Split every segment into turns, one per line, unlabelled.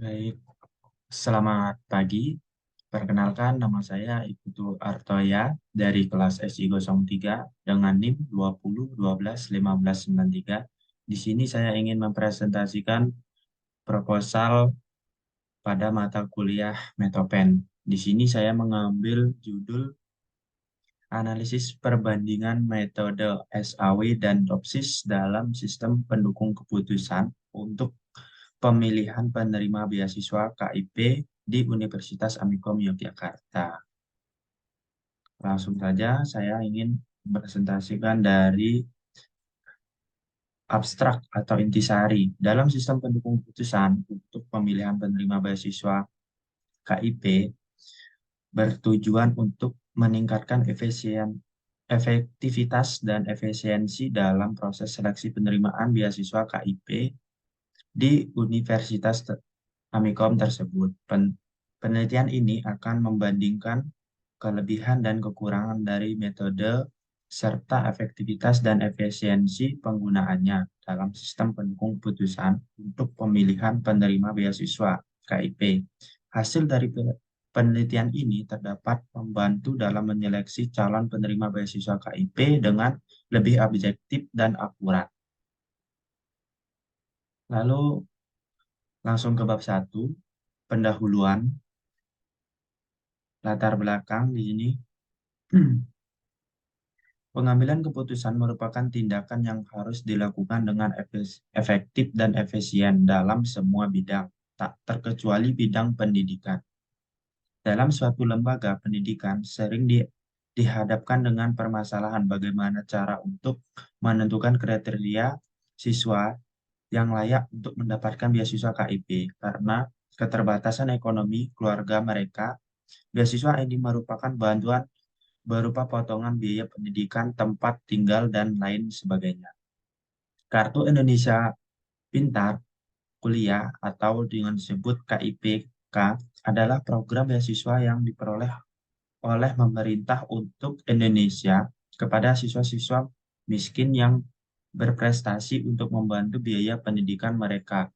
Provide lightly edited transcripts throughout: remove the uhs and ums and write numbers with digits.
Baik, selamat pagi. Perkenalkan, nama saya Iputu Artoya dari kelas SI 03 dengan NIM 20121593. Di sini saya ingin mempresentasikan proposal pada mata kuliah Metopen. Di sini saya mengambil judul analisis perbandingan metode SAW dan TOPSIS dalam sistem pendukung keputusan untuk pemilihan penerima beasiswa KIP di Universitas Amikom Yogyakarta. Langsung saja saya ingin presentasikan dari abstrak atau intisari. Dalam sistem pendukung keputusan untuk pemilihan penerima beasiswa KIP bertujuan untuk meningkatkan efektivitas dan efisiensi dalam proses seleksi penerimaan beasiswa KIP di Universitas Amikom tersebut. Penelitian ini akan membandingkan kelebihan dan kekurangan dari metode serta efektivitas dan efisiensi penggunaannya dalam sistem pendukung keputusan untuk pemilihan penerima beasiswa KIP. Hasil dari penelitian ini terdapat membantu dalam menyeleksi calon penerima beasiswa KIP dengan lebih objektif dan akurat. Lalu langsung ke bab 1, pendahuluan, latar belakang di sini. Pengambilan keputusan merupakan tindakan yang harus dilakukan dengan efektif dan efisien dalam semua bidang, tak terkecuali bidang pendidikan. Dalam suatu lembaga pendidikan sering dihadapkan dengan permasalahan bagaimana cara untuk menentukan kriteria siswa yang layak untuk mendapatkan beasiswa KIP karena keterbatasan ekonomi keluarga mereka. Beasiswa ini merupakan bantuan berupa potongan biaya pendidikan, tempat tinggal, dan lain sebagainya. Kartu Indonesia Pintar Kuliah atau dengan disebut KIPK adalah program beasiswa yang diperoleh oleh pemerintah untuk Indonesia kepada siswa-siswa miskin yang berprestasi untuk membantu biaya pendidikan mereka.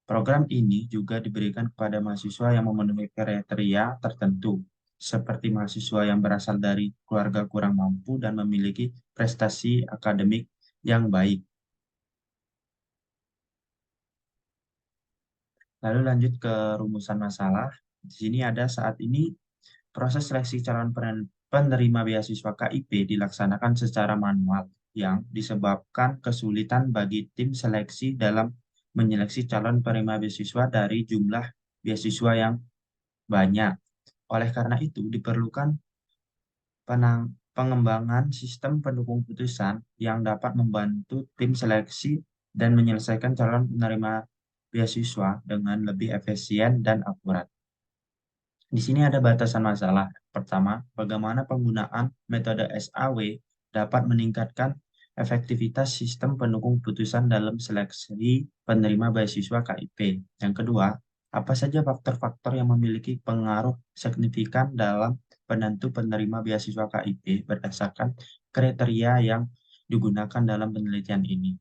Program ini juga diberikan kepada mahasiswa yang memenuhi kriteria tertentu, seperti mahasiswa yang berasal dari keluarga kurang mampu dan memiliki prestasi akademik yang baik. Lalu lanjut ke rumusan masalah. Di sini ada saat ini proses seleksi calon penerima beasiswa KIP dilaksanakan secara manual yang disebabkan kesulitan bagi tim seleksi dalam menyeleksi calon penerima beasiswa dari jumlah beasiswa yang banyak. Oleh karena itu, diperlukan pengembangan sistem pendukung putusan yang dapat membantu tim seleksi dan menyelesaikan calon penerima beasiswa dengan lebih efisien dan akurat. Di sini ada batasan masalah. Pertama, bagaimana penggunaan metode SAW dapat meningkatkan efektivitas sistem pendukung putusan dalam seleksi penerima beasiswa KIP. Yang kedua, apa saja faktor-faktor yang memiliki pengaruh signifikan dalam penentu penerima beasiswa KIP berdasarkan kriteria yang digunakan dalam penelitian ini.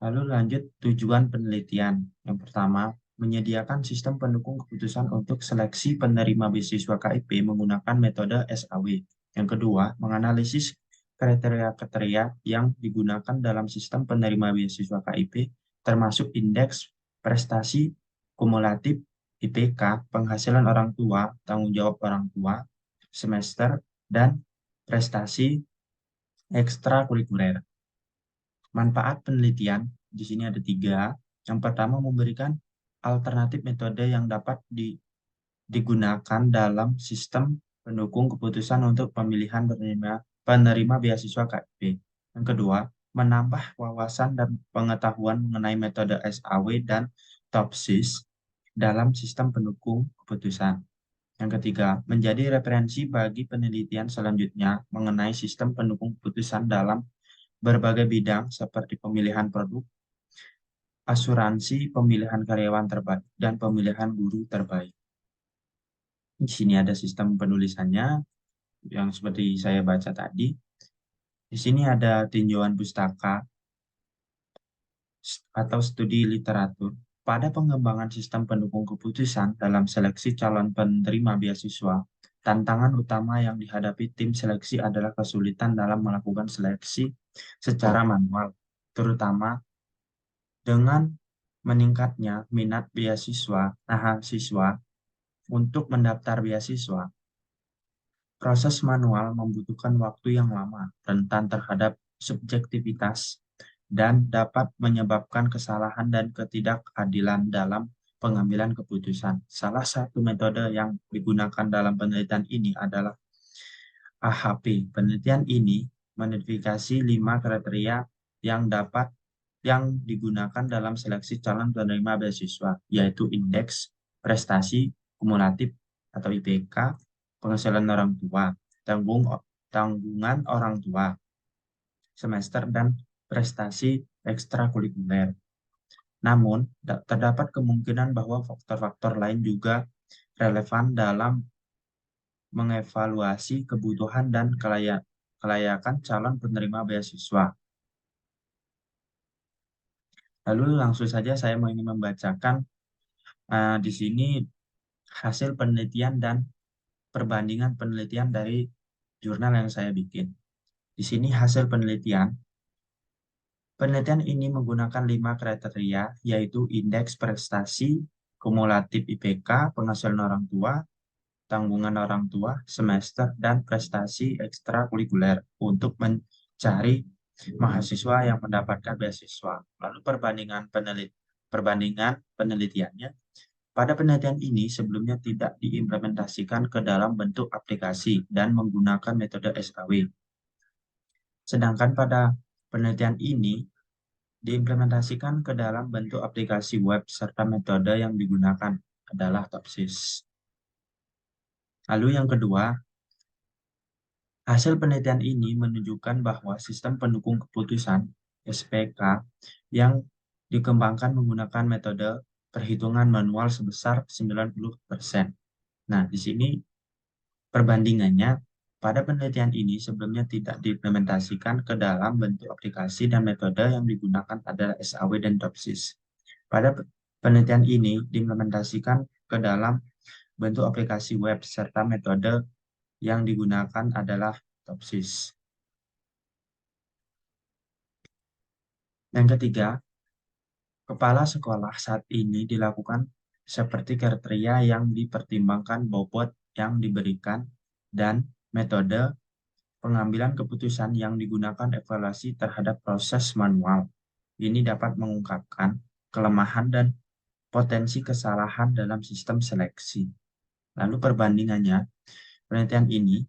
Lalu lanjut tujuan penelitian. Yang pertama, menyediakan sistem pendukung keputusan untuk seleksi penerima beasiswa KIP menggunakan metode SAW. Yang kedua, menganalisis kriteria-kriteria yang digunakan dalam sistem penerima beasiswa KIP, termasuk indeks prestasi kumulatif IPK, penghasilan orang tua, tanggung jawab orang tua, semester, dan prestasi ekstrakurikuler. Manfaat penelitian di sini ada 3. Yang pertama, memberikan alternatif metode yang dapat digunakan dalam sistem pendukung keputusan untuk pemilihan penerima beasiswa KIP. Yang kedua, menambah wawasan dan pengetahuan mengenai metode SAW dan TOPSIS dalam sistem pendukung keputusan. Yang ketiga, menjadi referensi bagi penelitian selanjutnya mengenai sistem pendukung keputusan dalam berbagai bidang seperti pemilihan produk, asuransi, pemilihan karyawan terbaik, dan pemilihan guru terbaik. Di sini ada sistem penulisannya yang seperti saya baca tadi. Di sini ada tinjauan pustaka atau studi literatur. Pada pengembangan sistem pendukung keputusan dalam seleksi calon penerima beasiswa, tantangan utama yang dihadapi tim seleksi adalah kesulitan dalam melakukan seleksi secara manual, terutama dengan meningkatnya minat mahasiswa untuk mendaftar beasiswa. Proses manual membutuhkan waktu yang lama, rentan terhadap subjektivitas, dan dapat menyebabkan kesalahan dan ketidakadilan dalam pengambilan keputusan. Salah satu metode yang digunakan dalam penelitian ini adalah AHP. Penelitian ini mengidentifikasi 5 kriteria yang digunakan dalam seleksi calon penerima beasiswa, yaitu indeks prestasi kumulatif atau IPK, penghasilan orang tua, tanggungan orang tua, semester, dan prestasi ekstrakurikuler. Namun, terdapat kemungkinan bahwa faktor-faktor lain juga relevan dalam mengevaluasi kebutuhan dan kelayakan calon penerima beasiswa. Lalu langsung saja saya mau ingin membacakan di sini hasil penelitian dan perbandingan penelitian dari jurnal yang saya bikin. Di sini hasil penelitian. Penelitian ini menggunakan 5 kriteria, yaitu indeks prestasi, kumulatif IPK, penghasilan orang tua, tanggungan orang tua, semester, dan prestasi ekstrakurikuler untuk mencari mahasiswa yang mendapatkan beasiswa. Lalu perbandingan penelitiannya. Pada penelitian ini sebelumnya tidak diimplementasikan ke dalam bentuk aplikasi dan menggunakan metode SAW. Sedangkan pada penelitian ini diimplementasikan ke dalam bentuk aplikasi web serta metode yang digunakan adalah TOPSIS. Lalu yang kedua, hasil penelitian ini menunjukkan bahwa sistem pendukung keputusan (SPK) yang dikembangkan menggunakan metode perhitungan manual sebesar 90%. Nah, di sini perbandingannya, pada penelitian ini sebelumnya tidak diimplementasikan ke dalam bentuk aplikasi dan metode yang digunakan adalah SAW dan TOPSIS. Pada penelitian ini diimplementasikan ke dalam bentuk aplikasi web serta metode yang digunakan adalah TOPSIS. Yang ketiga, kepala sekolah saat ini dilakukan seperti kriteria yang dipertimbangkan bobot yang diberikan dan metode pengambilan keputusan yang digunakan evaluasi terhadap proses manual. Ini dapat mengungkapkan kelemahan dan potensi kesalahan dalam sistem seleksi. Lalu perbandingannya, penelitian ini,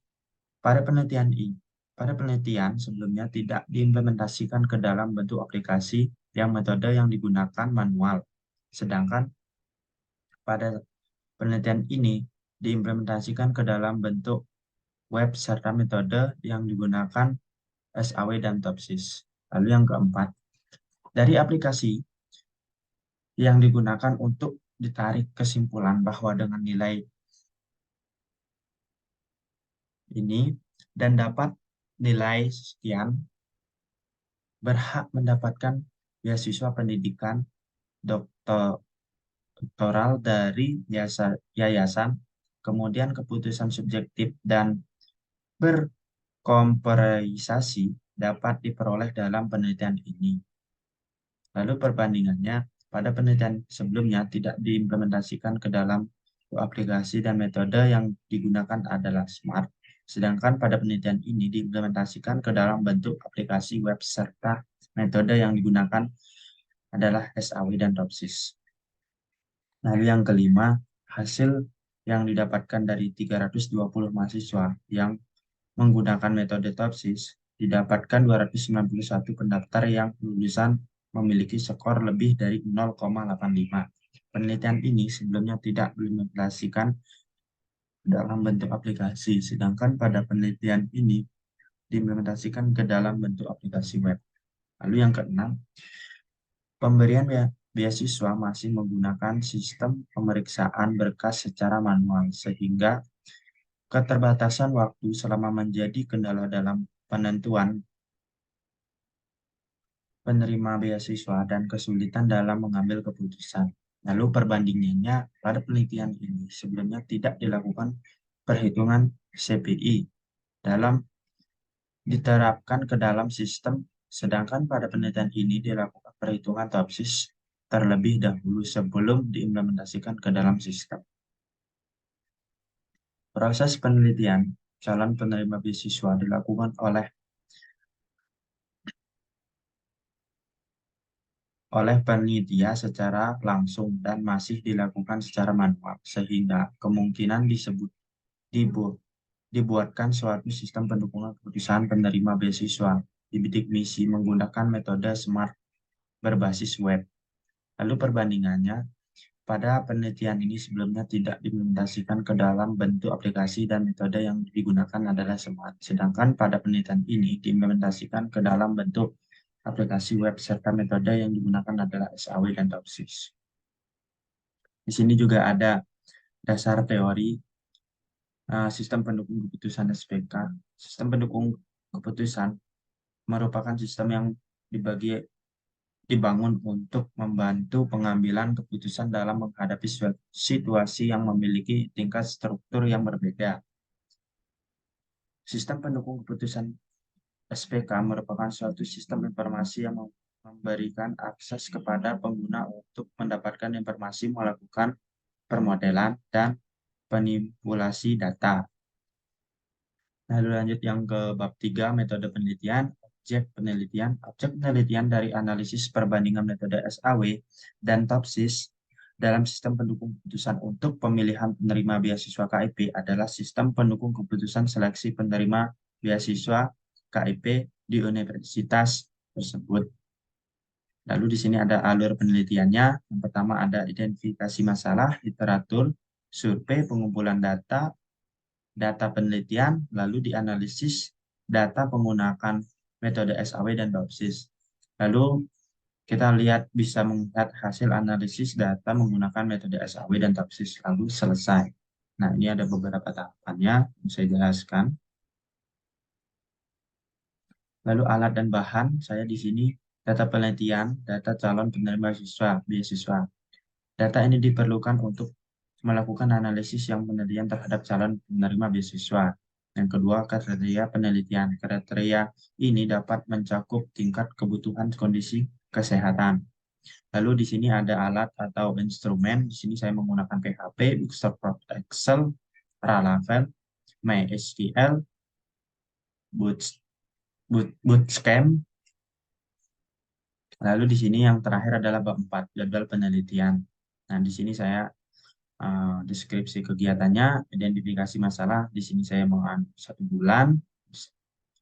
pada penelitian sebelumnya tidak diimplementasikan ke dalam bentuk aplikasi yang metode yang digunakan manual. Sedangkan pada penelitian ini diimplementasikan ke dalam bentuk web serta metode yang digunakan SAW dan TOPSIS. Lalu yang keempat, dari aplikasi yang digunakan untuk ditarik kesimpulan bahwa dengan nilai ini dan dapat nilai sekian berhak mendapatkan beasiswa pendidikan doktoral dari yayasan, kemudian keputusan subjektif dan berkomperisasi dapat diperoleh dalam penelitian ini. Lalu perbandingannya, pada penelitian sebelumnya tidak diimplementasikan ke dalam aplikasi dan metode yang digunakan adalah SMART. Sedangkan pada penelitian ini diimplementasikan ke dalam bentuk aplikasi web serta metode yang digunakan adalah SAW dan TOPSIS. Lalu yang kelima, hasil yang didapatkan dari 320 mahasiswa yang menggunakan metode TOPSIS didapatkan 291 pendaftar yang lulusan memiliki skor lebih dari 0,85. Penelitian ini sebelumnya tidak diimplementasikan dalam bentuk aplikasi, sedangkan pada penelitian ini diimplementasikan ke dalam bentuk aplikasi web. Lalu yang keenam, pemberian beasiswa masih menggunakan sistem pemeriksaan berkas secara manual, sehingga keterbatasan waktu selama menjadi kendala dalam penentuan penerima beasiswa dan kesulitan dalam mengambil keputusan. Lalu perbandingannya, pada penelitian ini sebelumnya tidak dilakukan perhitungan CPI dalam diterapkan ke dalam sistem, sedangkan pada penelitian ini dilakukan perhitungan topsis terlebih dahulu sebelum diimplementasikan ke dalam sistem. Proses penelitian calon penerima beasiswa dilakukan oleh panitia secara langsung dan masih dilakukan secara manual, sehingga kemungkinan dibuatkan suatu sistem pendukungan keputusan penerima beasiswa di bidik misi menggunakan metode SMART berbasis web. Lalu perbandingannya, pada penelitian ini sebelumnya tidak diimplementasikan ke dalam bentuk aplikasi dan metode yang digunakan adalah SMART. Sedangkan pada penelitian ini diimplementasikan ke dalam bentuk aplikasi web serta metode yang digunakan adalah SAW dan TOPSIS. Di sini juga ada dasar teori sistem pendukung keputusan SPK. Sistem pendukung keputusan merupakan sistem yang dibangun untuk membantu pengambilan keputusan dalam menghadapi situasi yang memiliki tingkat struktur yang berbeda. Sistem pendukung keputusan SPK merupakan suatu sistem informasi yang memberikan akses kepada pengguna untuk mendapatkan informasi, melakukan permodelan, dan manipulasi data. Lalu lanjut yang ke bab 3, metode penelitian, objek penelitian. Objek penelitian dari analisis perbandingan metode SAW dan TOPSIS dalam sistem pendukung keputusan untuk pemilihan penerima beasiswa KIP adalah sistem pendukung keputusan seleksi penerima beasiswa KIP di universitas tersebut. Lalu di sini ada alur penelitiannya. Yang pertama ada identifikasi masalah, literatur, survei, pengumpulan data penelitian, lalu dianalisis data menggunakan metode SAW dan TOPSIS. Lalu kita bisa melihat hasil analisis data menggunakan metode SAW dan TOPSIS, lalu selesai. Nah, ini ada beberapa tahapannya yang saya jelaskan. Lalu alat dan bahan, saya di sini data penelitian, data calon penerima beasiswa. Data ini diperlukan untuk melakukan analisis yang penelitian terhadap calon penerima beasiswa. Yang kedua, kriteria penelitian. Kriteria ini dapat mencakup tingkat kebutuhan kondisi kesehatan. Lalu di sini ada alat atau instrumen. Di sini saya menggunakan PHP, Bootstrap, Excel, Laravel, MySQL, Bootcamp. Lalu di sini yang terakhir adalah bab 4, jadwal penelitian. Nah, di sini saya deskripsi kegiatannya, identifikasi masalah. Di sini saya mau 1 bulan,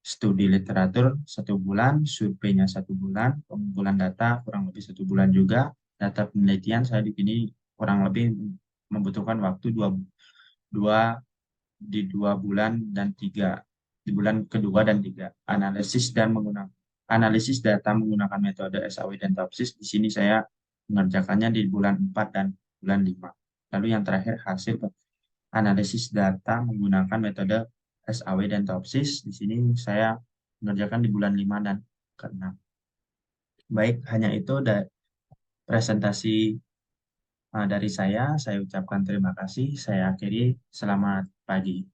studi literatur 1 bulan, surveinya 1 bulan, pengumpulan data kurang lebih 1 bulan juga. Data penelitian saya di sini kurang lebih membutuhkan waktu dua di 2 bulan dan 3 di bulan kedua dan 3. Analisis data menggunakan metode SAW dan TOPSIS. Di sini saya mengerjakannya di bulan 4 dan bulan 5. Lalu yang terakhir hasil analisis data menggunakan metode SAW dan TOPSIS. Di sini saya mengerjakan di bulan 5 dan ke-6. Baik, hanya itu presentasi dari saya. Saya ucapkan terima kasih. Saya akhiri. Selamat pagi.